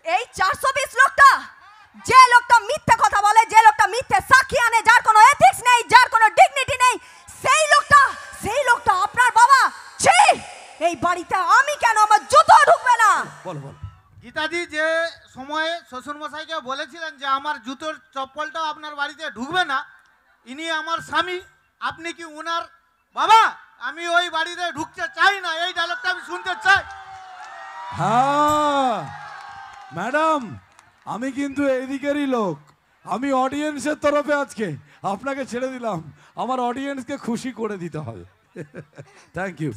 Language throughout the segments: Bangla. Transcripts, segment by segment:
এই 420 লোকটা, যে লোকটা মিথ্যে কথা বলে, যে লোকটা মিথ্যে সাক্ষী আনে, যার কোনো এথিক্স নেই, যার কোনো ডিগনিটি নেই, সেই লোকটা আপনার বাবা। ছি, এই বাড়িতে আমি কেন, আমার জুতো ঢুকবে না। বল বল। গীতাদি যে সময়ে শ্বশুরমশাইকে বলেছিলেন যে আমার জুতোর চপ্পলটাও আপনার বাড়িতে ঢুকবে না, ইনি আমার স্বামী, আপনি কি উনার বাবা? আমি ওই বাড়িতে ঢুকতে চাই না, এই ডায়লগটা আমি শুনতে চাই। হ্যাঁ ম্যাডাম, আমি কিন্তু এইদিকেরই লোক, আমি অডিয়েন্সের তরফে আজকে আপনাকে ছেড়ে দিলাম, আমার অডিয়েন্সকে খুশি করে দিতে হবে। Thank you.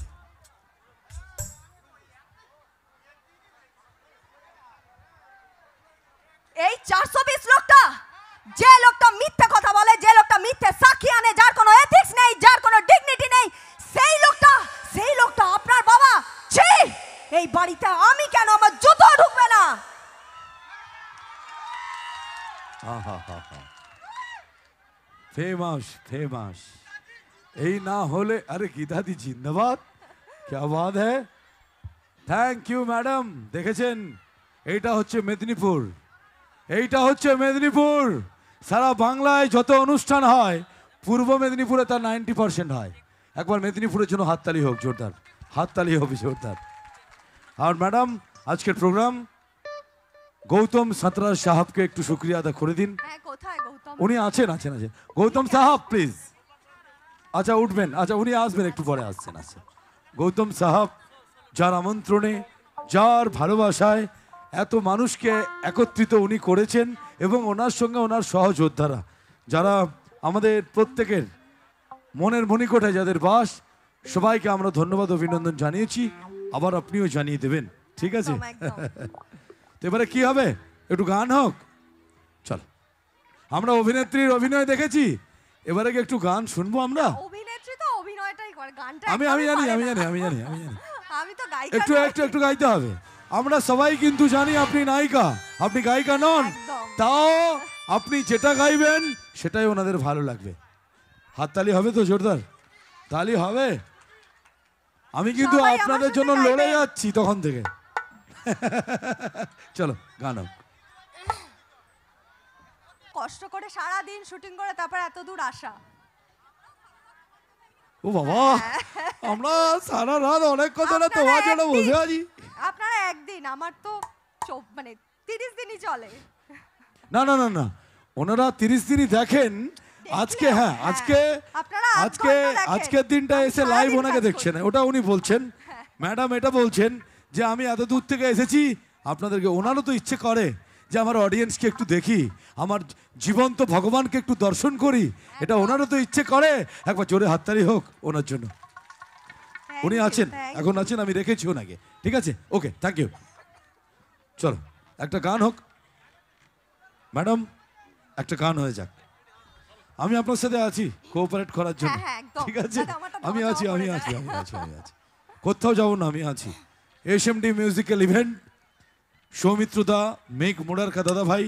এই 420 লোকটা, যে লোকটা মিথ্যে কথা বলে, যে লোকটা মিথ্যে সাক্ষী আনে, যার কোনো এথিক্স নেই, যার কোনো ডিগনিটি নেই, সেই লোকটা আপনার বাবা। ছি, এই বাড়িতে আমি কেন, আমার জুতো ঢুকবে না। ফেমাস ফেমাস, এই না হলে, আরে গীতাদি জিন্দাবাদ, क्या बात है। Thank you madam. দেখেছেন, এইটা হচ্ছে মেদিনীপুর, এইটা হচ্ছে মেদিনীপুর। সারা বাংলায় যত অনুষ্ঠান হয়, পূর্ব মেদিনীপুরে তার 90% হয়। একবার মেদিনীপুরের জন্য হাততালি হোক, জোরদার হাততালি হবে, জোরদার। আর ম্যাডাম, আজকের প্রোগ্রাম গৌতম সাঁতরা সাহাবকে একটু শুক্রিয়া আদা করে দিন। কোথায় গৌতম? উনি আছেন। গৌতম সাহাব প্লিজ। আচ্ছা উঠবেন, আচ্ছা উনি আসবেন একটু পরে, আসছেন। গৌতম সাহাব, যার আমন্ত্রণে, যার ভালোবাসায় এত মানুষকে একত্রিত উনি করেছেন, এবং ওনার সঙ্গে ওনার সহযোদ্ধারা, যারা আমাদের প্রত্যেকের মনের মণিকোঠায় যাদের বাস, সবাইকে আমরা ধন্যবাদ অভিনন্দন জানিয়েছি। আবার আপনিও জানিয়ে দেবেন, ঠিক আছে? তো এবারে কি হবে, একটু গান হোক। চল, আমরা অভিনেত্রীর অভিনয় দেখেছি, এবারে কি একটু গান শুনবো আমরা? অভিনেত্রী তো অভিনয়টাই করে, গানটা আমি জানি আমি তো গায়িকা। একটু গাইতে হবে। আমরা সবাই কিন্তু জানি আপনি নায়িকা, আপনি গায়িকা নন, তাও আপনি যেটা গাইবেন সেটাই ওনাদের ভালো লাগবে। হাততালি হবে তো, জোরদার তালি হবে। আমি কিন্তু আপনাদের জন্য লড়ে যাচ্ছি তখন থেকে। চলো গান হোক। কষ্ট করে সারা দিন শুটিং করে তারপর এত দূর আসা। ও বাবা, আমরা সারা রাত অনেক কথা না তোমার জন্য বসে আছি। আপনারা একদিন, আমার তো মানে 30 দিনই চলে। না না না না, ওনারা 30 দিনই দেখেন। আজকে হ্যাঁ, আজকের দিনটা এসে লাইভ ওনাকে দেখছেন, ওটা উনি বলছেন। ম্যাডাম এটা বলছেন যে আমি এত দূর থেকে এসেছি আপনাদেরকে, ওনারও তো ইচ্ছে করে যে আমার অডিয়েন্সকে একটু দেখি, আমার জীবন্ত ভগবানকে একটু দর্শন করি, এটা ওনারও তো ইচ্ছে করে। একবার জোরে হাততালি হোক ওনার জন্য। উনি আছেন, এখন আছেন, আমি রেখেছি ওনাকে, ঠিক আছে? ওকে, থ্যাংক ইউ। চলো একটা গান হোক ম্যাডাম, একটা গান হয়ে যাক। আমি আপনার সাথে আছি কোঅপারেট করার জন্য, ঠিক আছে? আমি আছি, কোথাও যাবো না, আমি আছি। এসএমডি মিউজিক্যাল ইভেন্ট, সৌমিত্র দা, মেঘ মোড়ারকা দাদা ভাই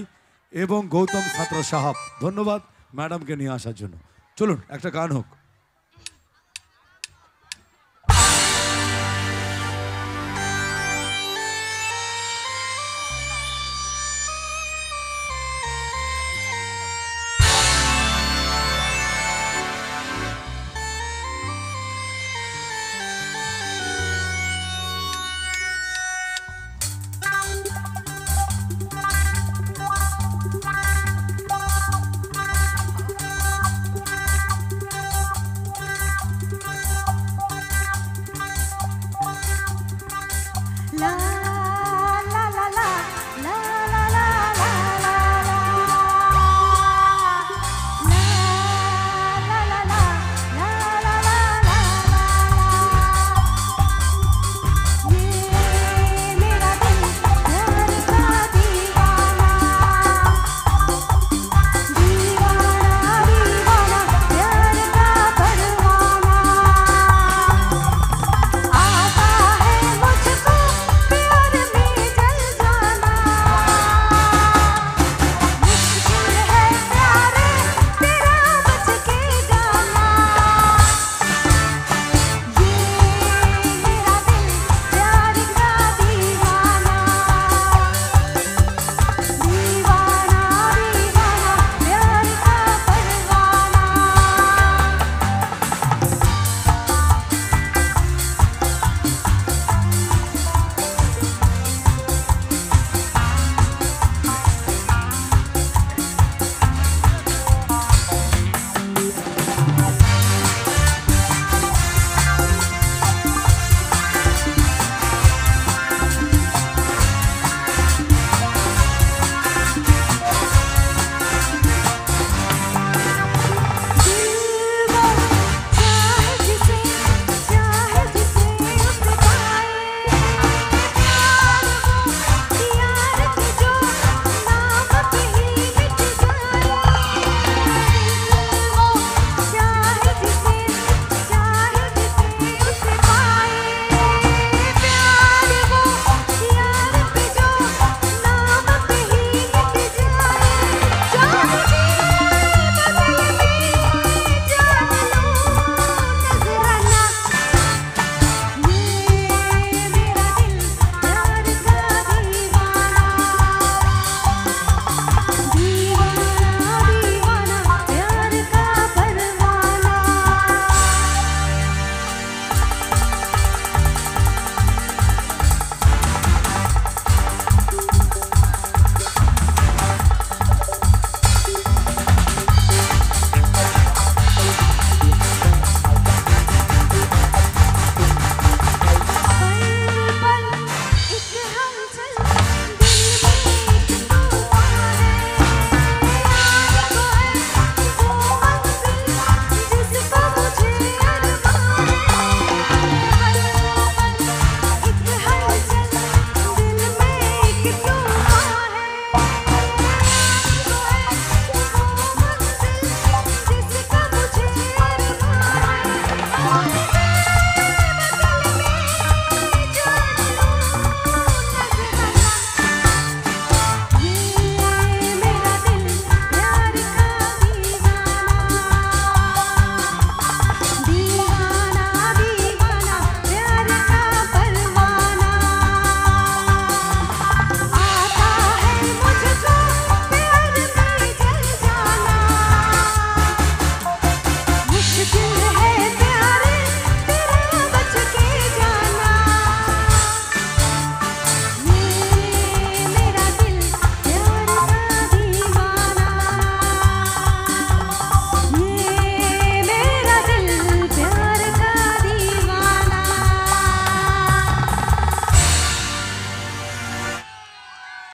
এবং গৌতম সাঁতরা সাহাব, ধন্যবাদ ম্যাডামকে নিয়ে আসার জন্য। চলুন একটা গান হোক।